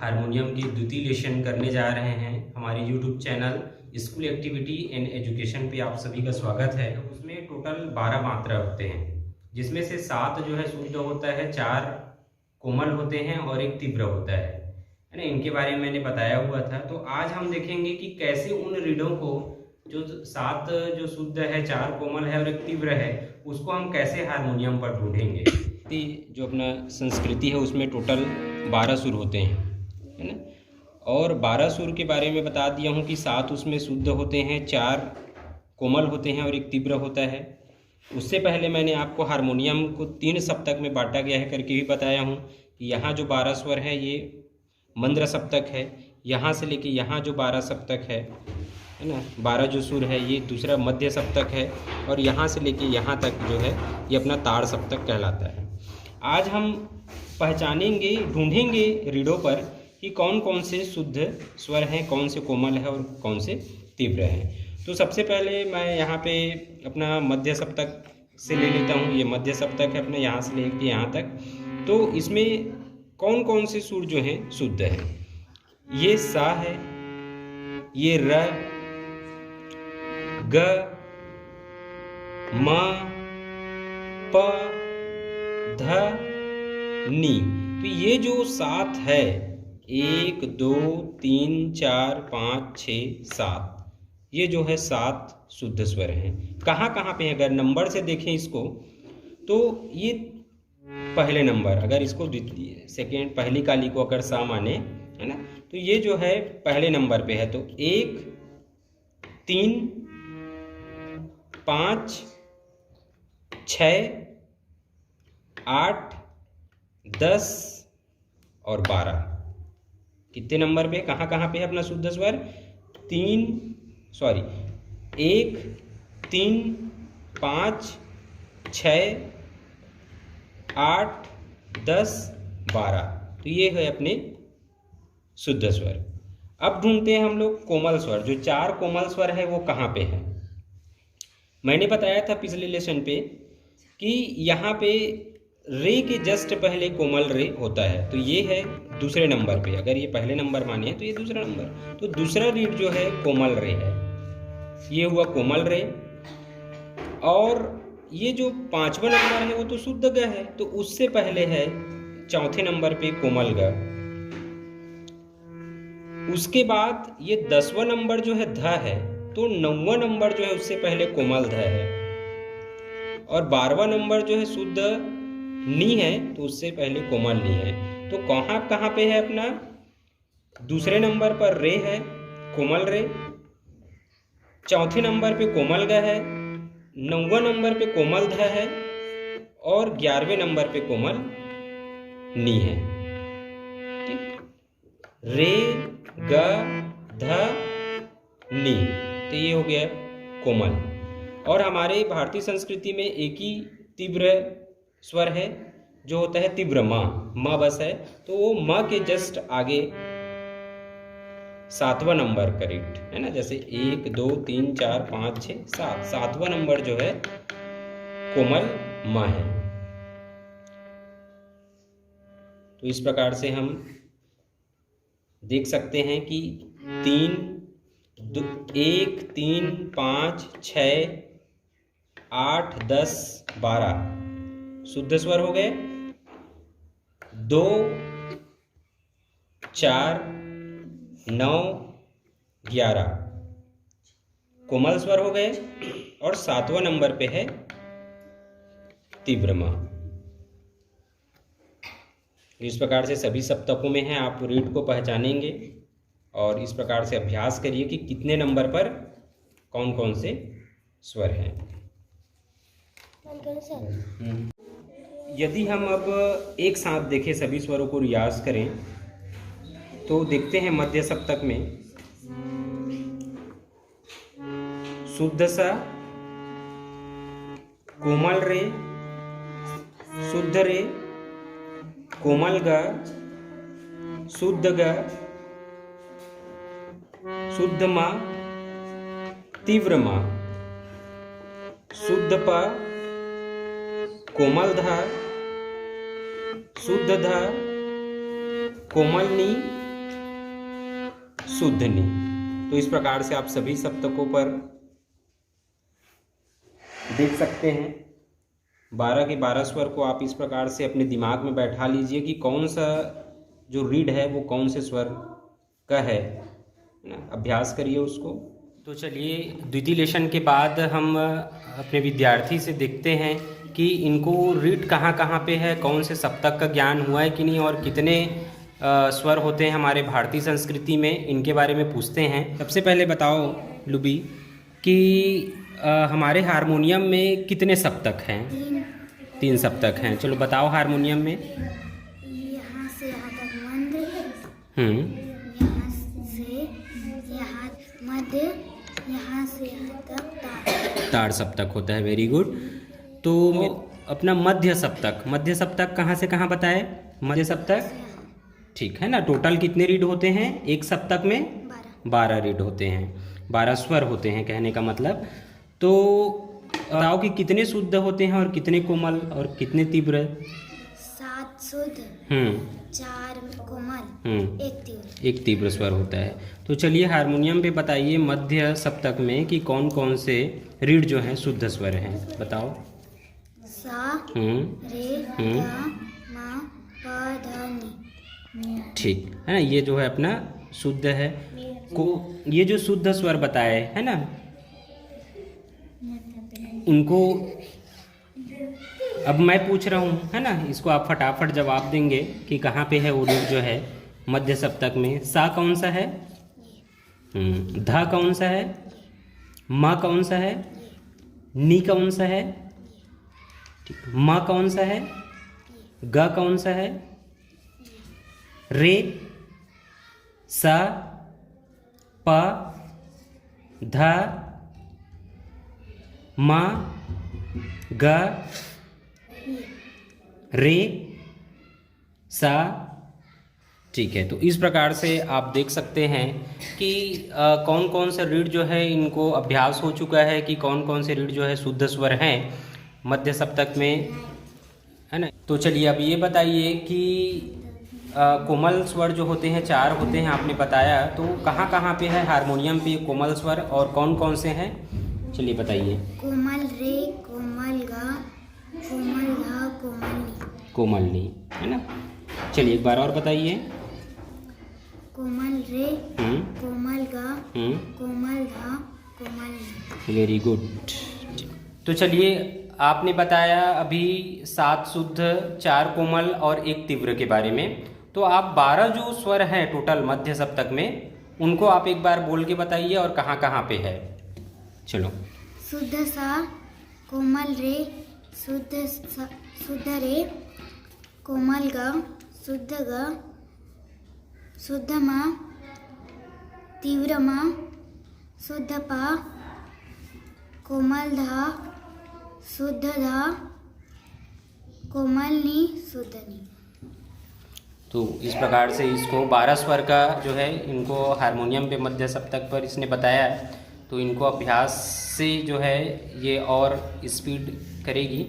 Harmonium की द्वितीय lesson करने जा रहे हैं। हमारे YouTube channel school activity and education पे आप सभी का स्वागत है। उसमें टोटल 12 मात्रा होते हैं, जिसमें से 7 जो है शुद्ध होता है, 4 कोमल होते हैं और 1 तीव्र होता है ना। इनके बारे में मैंने बताया हुआ था। तो आज हम देखेंगे कि कैसे उन रीडों को जो 7 जो शुद्ध है, 4 कोमल है और 1 तीव्र है, उसको हम कैसे हारमोनियम पर ढूंढेंगे। जो अपना संस्कृति है उसमें टोटल 12 सुर होते हैं, है ना। और 12 सुर के बारे में बता दिया हूँ कि 7 उसमें शुद्ध होते हैं, 4 कोमल होते हैं और 1 तीव्र होता है। उससे पहले मैंने आपको हारमोनियम को 3 सप्तक में बांटा गया है करके भी बताया हूँ कि यहाँ जो 12 स्वर है ये मंद्र सप्तक है, यहाँ से लेके यहाँ जो 12 सप्तक है ना, 12 जो सुर है ये दूसरा मध्य सप्तक है, और यहाँ से लेके यहाँ तक जो है ये अपना ताड़ सप्तक कहलाता है। आज हम पहचानेंगे, ढूंढेंगे रीडों पर कि कौन कौन से शुद्ध स्वर हैं, कौन से कोमल है और कौन से तीव्र हैं। तो सबसे पहले मैं यहाँ पे अपना मध्य सप्तक से ले लेता हूँ। ये मध्य सप्तक है अपने, यहाँ से लेके यहाँ तक। तो इसमें कौन कौन से सुर जो हैं शुद्ध हैं। ये सा है, ये र, ग, म, प, ध, नी। तो ये जो 7 है, 1 2 3 4 5 6 7, ये जो है 7 शुद्ध स्वर हैं। कहाँ कहाँ पे, अगर नंबर से देखें इसको तो ये पहले नंबर, अगर इसको द्वितीय सेकेंड पहली काली को अगर सा माने, है ना, तो ये जो है पहले नंबर पे है। तो 1 3 5 6 8 10 और 12, कितने नंबर पे, कहाँ कहाँ पे है अपना शुद्ध स्वर। 1 3 5 6 8 10 12, तो ये है अपने शुद्ध स्वर। अब ढूंढते हैं हम लोग कोमल स्वर। जो 4 कोमल स्वर है वो कहाँ पे है। मैंने बताया था पिछले लेसन पे कि यहाँ पे रे के जस्ट पहले कोमल रे होता है, तो ये है दूसरे नंबर पे। अगर ये पहले नंबर माने तो ये दूसरा नंबर, तो दूसरा रीड जो है कोमल रे है, ये हुआ कोमल रे। और ये जो 5वां नंबर है वो तो शुद्ध ग है, तो उससे पहले है चौथे नंबर पे कोमल ग। उसके बाद ये 10वां नंबर जो है ध है, तो 9वां नंबर जो है उससे पहले कोमल ध है। और 12वां नंबर जो है शुद्ध नी है, तो उससे पहले कोमल नी है। तो कहाँ कहाँ पे है अपना, दूसरे नंबर पर रे है, कोमल रे, चौथे नंबर पे कोमल ग है, 9वां नंबर पे कोमल ध है, और 11वें नंबर पे कोमल नी है। ठीक, रे ग ध नी, तो ये हो गया कोमल। और हमारे भारतीय संस्कृति में एक ही तीव्र स्वर है जो होता है तीव्र म बस है, तो वो म के जस्ट आगे 7वां नंबर करेक्ट है ना। जैसे 1 2 3 4 5 6 7, 7वां नंबर जो है कोमल म है। तो इस प्रकार से हम देख सकते हैं कि 1 3 5 6 8 10 12 शुद्ध स्वर हो गए। 2 4 9 11 कोमल स्वर हो गए, और 7वां नंबर पे है तीव्र म। इस प्रकार से सभी सप्तकों में है, आप रीड को पहचानेंगे और इस प्रकार से अभ्यास करिए कि कितने नंबर पर कौन कौन से स्वर हैं। यदि हम अब एक साथ देखें, सभी स्वरों को रियाज करें, तो देखते हैं मध्य सप्तक में शुद्ध सा, कोमल रे, शुद्ध रे, कोमल ग, शुद्ध ग, शुद्ध मा, तीव्र मा, शुद्ध प, कोमल ध, शुद्ध ध, कोमल नी, शुद्ध नी। तो इस प्रकार से आप सभी सप्तकों पर देख सकते हैं 12 के 12 स्वर को आप इस प्रकार से अपने दिमाग में बैठा लीजिए कि कौन सा जो रीड है वो कौन से स्वर का है ना, अभ्यास करिए उसको। तो चलिए द्वितीय लेशन के बाद हम अपने विद्यार्थी से देखते हैं कि इनको रीड कहाँ कहाँ पे है, कौन से सप्तक का ज्ञान हुआ है कि नहीं, और कितने स्वर होते हैं हमारे भारतीय संस्कृति में, इनके बारे में पूछते हैं। सबसे पहले बताओ लुबी कि हमारे हारमोनियम में कितने सप्तक हैं? 3 सप्तक हैं। चलो बताओ हारमोनियम में। यहाँ से यहाँ तक मंद, यहाँ से यहाँ मध्य, यहाँ से यहाँ तक ताड़ सप्तक होता है। Very good. तो अपना मध्य सप्तक कहाँ से कहाँ बताए? मध्य सप्तक, ठीक है ना। टोटल कितने रीड होते हैं एक सप्तक में? 12 रीड होते हैं, 12 स्वर होते हैं कहने का मतलब। तो बताओ कि कितने शुद्ध होते हैं और कितने कोमल और कितने तीव्र? 7 शुद्ध, 4 कोमल, 1 तीव्र। 1 तीव्र स्वर होता है। तो चलिए हारमोनियम पे बताइए मध्य सप्तक में कि कौन कौन से रीड जो हैं शुद्ध स्वर हैं, बताओ। सा, रे, गा, मा, पा, धा, नी। ठीक है ना, ये जो है अपना शुद्ध है। को ये जो शुद्ध स्वर बताए है ना, उनको अब मैं पूछ रहा हूँ है ना, इसको आप फटाफट जवाब देंगे कि कहाँ पे है वो रीड जो है मध्य सप्तक में। सा कौन सा है? धा कौन सा है? मा कौन सा है? नी कौन सा है? ठीक। मा कौन सा है? गा कौन सा है? रे, सा, पा, धा, मा, गा, रे, सा। ठीक है, तो इस प्रकार से आप देख सकते हैं कि कौन कौन से रीड जो है इनको अभ्यास हो चुका है कि कौन कौन से रीड जो है शुद्ध स्वर हैं मध्य सप्तक में, है ना। तो चलिए अब ये बताइए कि कोमल स्वर जो होते हैं 4 होते हैं आपने बताया, तो कहाँ कहाँ पे है हारमोनियम पे कोमल स्वर और कौन कौन से हैं? चलिए बताइए। कोमल रे, कोमल गा, कोमल धा, कोमल नी। कोमल नी, है ना। चलिए एक बार और बताइए। कोमल रे, कोमल गा, कोमल धा, कोमल नी। Very good. तो चलिए आपने बताया अभी 7 शुद्ध, 4 कोमल और 1 तीव्र के बारे में। तो आप 12 जो स्वर हैं टोटल मध्य सप्तक में, उनको आप एक बार बोल के बताइए और कहाँ कहाँ पे है। चलो। शुद्ध सा, कोमल रे, शुद्ध रे, कोमल गा, शुद्ध मा, तीव्र मा, शुद्ध पा, कोमल धा, शुद्ध धा, कोमल नी, शुद्ध नी। तो इस प्रकार से इसको 12 स्वर का जो है इनको हारमोनियम पे मध्य सप्तक पर इसने बताया, तो इनको अभ्यास से जो है ये और स्पीड करेगी।